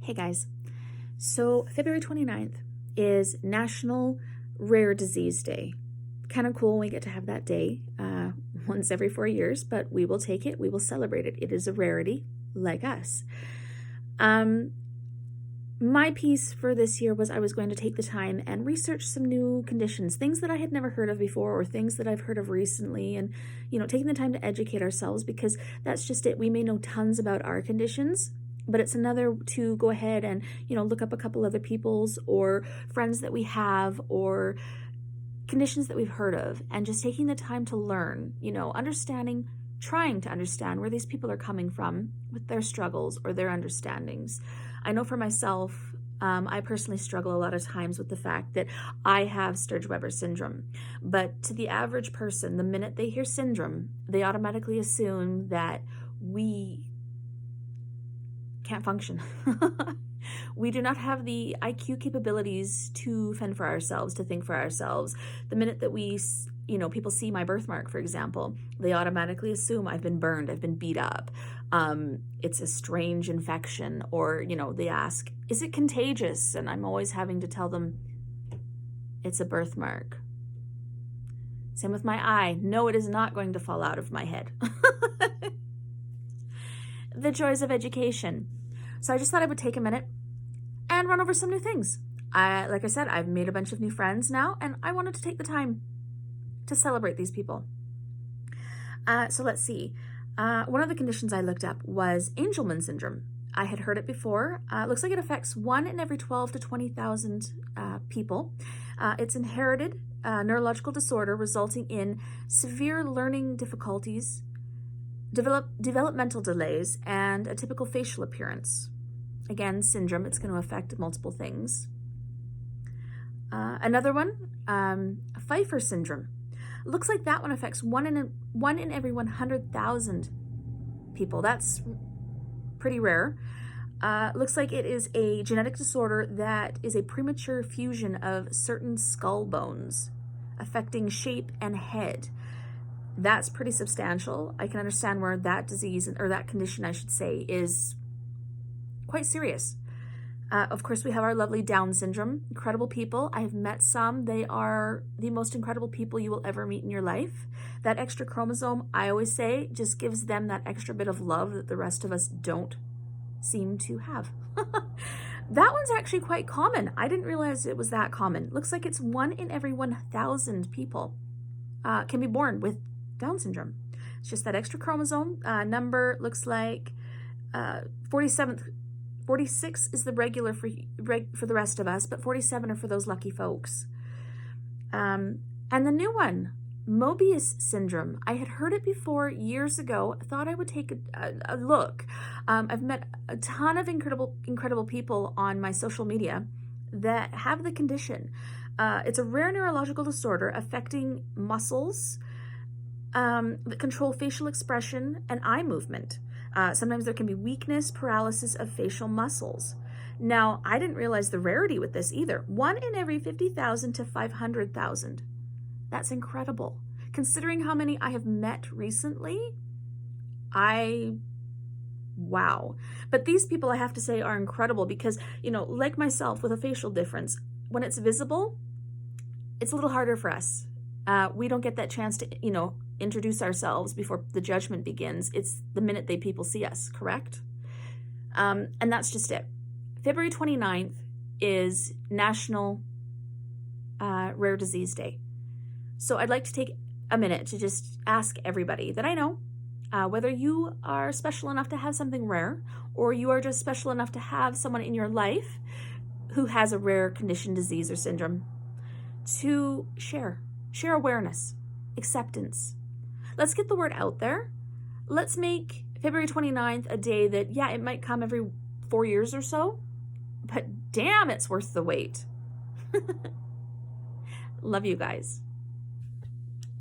Hey guys, so February 29th is National Rare Disease Day. Kind of cool we get to have that day once every 4 years, but we will take it, we will celebrate it. It is a rarity like us. My piece for this year was I was going to take the time and research some new conditions, things that I had never heard of before or things that I've heard of recently, and taking the time to educate ourselves, because that's just it. We may know tons about our conditions, but it's another to go ahead and look up a couple other people's or friends that we have or conditions that we've heard of, and just taking the time to learn, understanding, trying to understand where these people are coming from with their struggles or their understandings. I know for myself, I personally struggle a lot of times with the fact that I have Sturge-Weber syndrome. But to the average person, the minute they hear syndrome, they automatically assume that we can't function. We do not have the IQ capabilities to fend for ourselves, to think for ourselves. The minute that we, people see my birthmark, for example, they automatically assume I've been burned, I've been beat up. It's a strange infection, or, they ask, is it contagious? And I'm always having to tell them it's a birthmark. Same with my eye. No, it is not going to fall out of my head. The joys of education. So I just thought I would take a minute and run over some new things. Like I said, I've made a bunch of new friends now, and I wanted to take the time to celebrate these people. So let's see. One of the conditions I looked up was Angelman syndrome. I had heard it before. It looks like it affects 1 in every 12 to 20,000 people. It's inherited neurological disorder resulting in severe learning difficulties, developmental delays, and a typical facial appearance. Again, syndrome, it's going to affect multiple things. Another one, Pfeiffer syndrome. Looks like that one affects 1 in every 100,000 people. That's pretty rare. Looks like it is a genetic disorder that is a premature fusion of certain skull bones, affecting shape and head. That's pretty substantial. I can understand where that disease, or that condition I should say, is quite serious. Of course, we have our lovely Down syndrome. Incredible people. I have met some. They are the most incredible people you will ever meet in your life. That extra chromosome, I always say, just gives them that extra bit of love that the rest of us don't seem to have. That one's actually quite common. I didn't realize it was that common. Looks like it's 1 in every 1,000 people can be born with Down syndrome. It's just that extra chromosome. Number looks like 46 is the regular for the rest of us, but 47 are for those lucky folks. And the new one, Mobius syndrome. I had heard it before years ago. I thought I would take a look. I've met a ton of incredible people on my social media that have the condition. It's a rare neurological disorder affecting muscles that control facial expression and eye movement. Sometimes there can be weakness, paralysis of facial muscles. Now, I didn't realize the rarity with this either. 1 in every 50,000 to 500,000. That's incredible. Considering how many I have met recently, wow. But these people, I have to say, are incredible because, like myself with a facial difference, when it's visible, it's a little harder for us. We don't get that chance to, introduce ourselves before the judgment begins. It's the minute people see us, correct? And that's just it. February 29th is National Rare Disease Day. So I'd like to take a minute to just ask everybody that I know, whether you are special enough to have something rare, or you are just special enough to have someone in your life who has a rare condition, disease, or syndrome, to share awareness, acceptance. Let's get the word out there. Let's make February 29th a day that, yeah, it might come every 4 years or so, but damn, it's worth the wait. Love you guys.